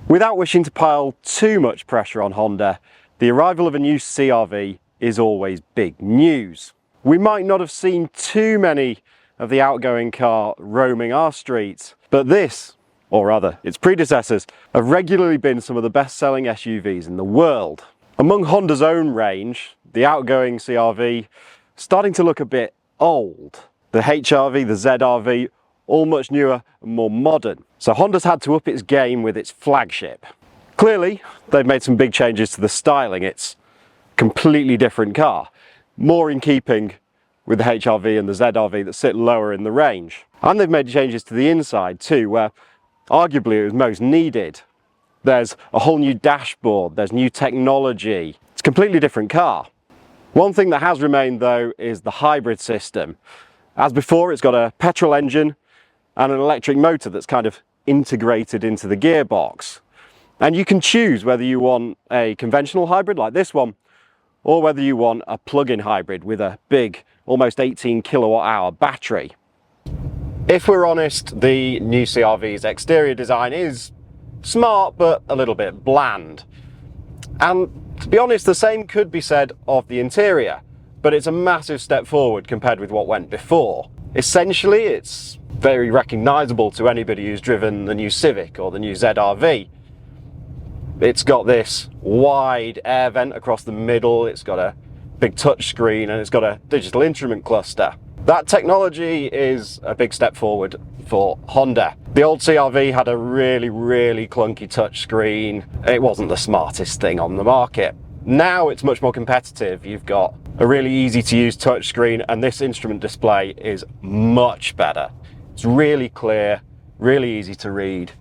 Without wishing to pile too much pressure on Honda, the arrival of a new CR-V is always big news. We might not have seen too many of the outgoing car roaming our streets, but this, or rather its predecessors, have regularly been some of the best-selling SUVs in the world. Among Honda's own range, the outgoing CR-V starting to look a bit old. The HR-V, the ZR-V, all much newer and more modern. So Honda's had to up its game with its flagship. Clearly, they've made some big changes to the styling. It's a completely different car, more in keeping with the HR-V and the ZR-V that sit lower in the range. And they've made changes to the inside too, where arguably it was most needed. There's a whole new dashboard, there's new technology. It's a completely different car. One thing that has remained though is the hybrid system. As before, it's got a petrol engine and an electric motor that's kind of integrated into the gearbox. And you can choose whether you want a conventional hybrid like this one, or whether you want a plug-in hybrid with a big, almost 18 kilowatt hour battery. If we're honest, the new CR-V's exterior design is smart, but a little bit bland. And to be honest, the same could be said of the interior, but it's a massive step forward compared with what went before. Essentially, it's very recognizable to anybody who's driven the new Civic or the new ZR-V. It's got this wide air vent across the middle, it's got a big touchscreen, and it's got a digital instrument cluster. That technology is a big step forward for Honda. The old CR-V had a really cluunky touchscreen. It wasn't the smartest thing on the market. Now it's much more competitive. You've got a really easy to use touchscreen, and this instrument display is much better. It's really clear, really easy to read.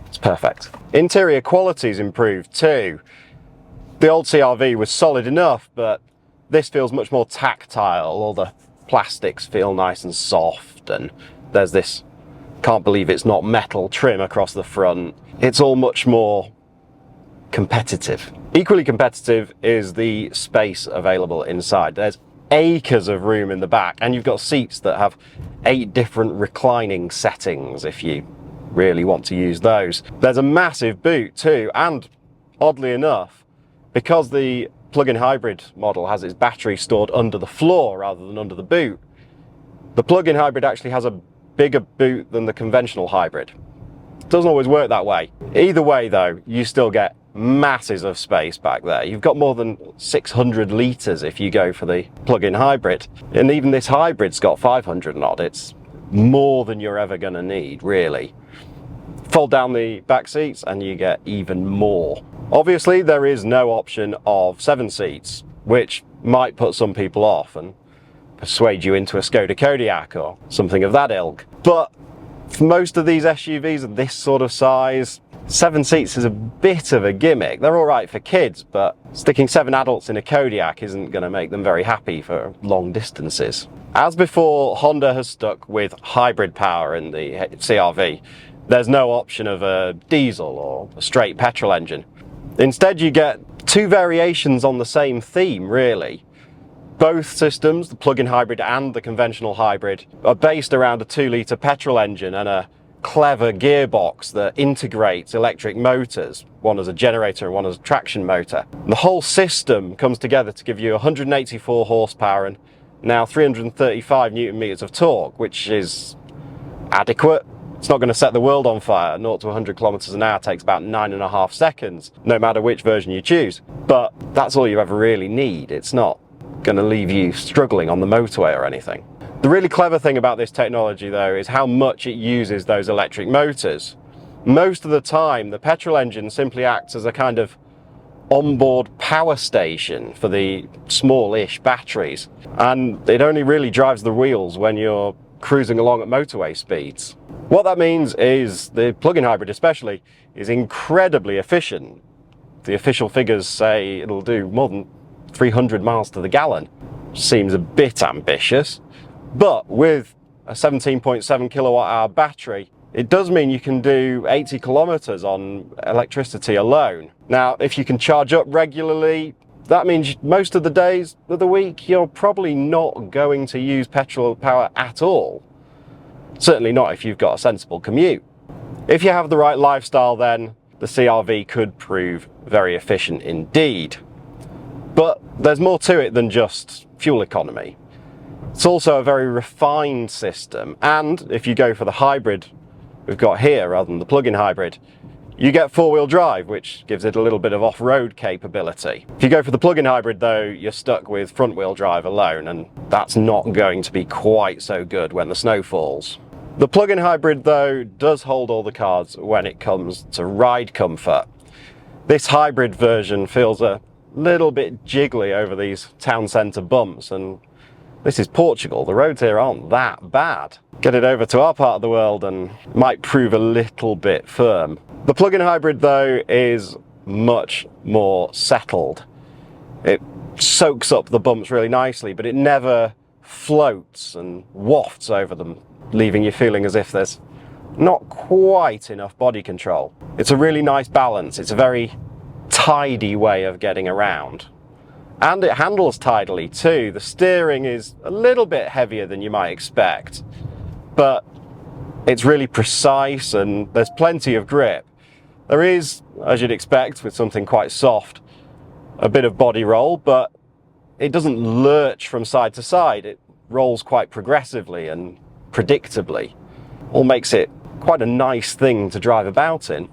It's perfect. Interior quality's improved too. The old CR-V was solid enough, but this feels much more tactile. All the plastics feel nice and soft, and there's this can't believe it's not metal trim across the front. It's all much more competitive. Equally competitive is the space available inside. There's acres of room in the back, and you've got seats that have 8 different reclining settings if you really want to use those. There's a massive boot too, and oddly enough, because the plug-in hybrid model has its battery stored under the floor rather than under the boot, the plug-in hybrid actually has a bigger boot than the conventional hybrid. It doesn't always work that way. Either way though, you still get masses of space back there. You've got more than 600 litres if you go for the plug-in hybrid. And even this hybrid's got 500 and odd. It's more than you're ever going to need, really. Fold down the back seats and you get even more. Obviously, there is no option of 7 seats, which might put some people off and persuade you into a Skoda Kodiaq or something of that ilk. But for most of these SUVs of this sort of size, 7 seats is a bit of a gimmick. They're all right for kids, but sticking 7 adults in a Kodiaq isn't going to make them very happy for long distances. As before, Honda has stuck with hybrid power in the CR-V. There's no option of a diesel or a straight petrol engine. Instead, you get 2 variations on the same theme, really. Both systems, the plug-in hybrid and the conventional hybrid, are based around a 2-litre petrol engine and a clever gearbox that integrates electric motors, one as a generator and one as a traction motor. The whole system comes together to give you 184 horsepower and now 335 newton meters of torque, which is adequate. It's not going to set the world on fire. 0 to 100 kilometers an hour takes about 9.5 seconds, no matter which version you choose. But that's all you ever really need. It's not going to leave you struggling on the motorway or anything. The really clever thing about this technology though is how much it uses those electric motors. Most of the time the petrol engine simply acts as a kind of onboard power station for the smallish batteries, and it only really drives the wheels when you're cruising along at motorway speeds. What that means is the plug-in hybrid especially is incredibly efficient. The official figures say it'll do more than 300 miles to the gallon. Seems a bit ambitious, but with a 17.7 kilowatt hour battery, it does mean you can do 80 kilometers on electricity alone. Now, if you can charge up regularly, that means most of the days of the week you're probably not going to use petrol power at all. Certainly not if you've got a sensible commute. If you have the right lifestyle then, the CR-V could prove very efficient indeed. But there's more to it than just fuel economy. It's also a very refined system, and if you go for the hybrid we've got here rather than the plug-in hybrid, you get four-wheel drive, which gives it a little bit of off-road capability. If you go for the plug-in hybrid though, you're stuck with front-wheel drive alone, and that's not going to be quite so good when the snow falls. The plug-in hybrid though does hold all the cards when it comes to ride comfort. This hybrid version feels a little bit jiggly over these town centre bumps, and this is Portugal, the roads here aren't that bad. Get it over to our part of the world and it might prove a little bit firm. The plug-in hybrid though is much more settled. It soaks up the bumps really nicely, but it never floats and wafts over them, leaving you feeling as if there's not quite enough body control. It's a really nice balance. It's a very tidy way of getting around. And it handles tidily too. The steering is a little bit heavier than you might expect, but it's really precise and there's plenty of grip. There is, as you'd expect with something quite soft, a bit of body roll, but it doesn't lurch from side to side. It rolls quite progressively and predictably. All makes it quite a nice thing to drive about in.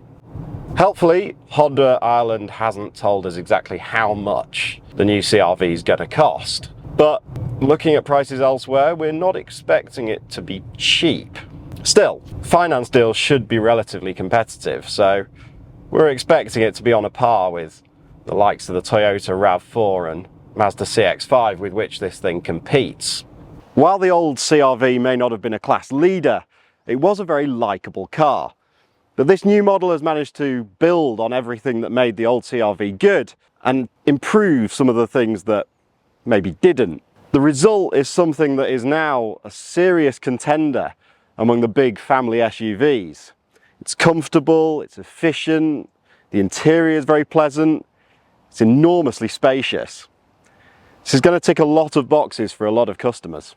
Helpfully, Honda Ireland hasn't told us exactly how much the new CR-V is going to cost, but looking at prices elsewhere, we're not expecting it to be cheap. Still, finance deals should be relatively competitive, so we're expecting it to be on a par with the likes of the Toyota RAV4 and Mazda CX-5 with which this thing competes. While the old CR-V may not have been a class leader, it was a very likeable car. But this new model has managed to build on everything that made the old CR-V good and improve some of the things that maybe didn't. The result is something that is now a serious contender among the big family SUVs. It's comfortable, it's efficient, the interior is very pleasant, it's enormously spacious. This is going to tick a lot of boxes for a lot of customers.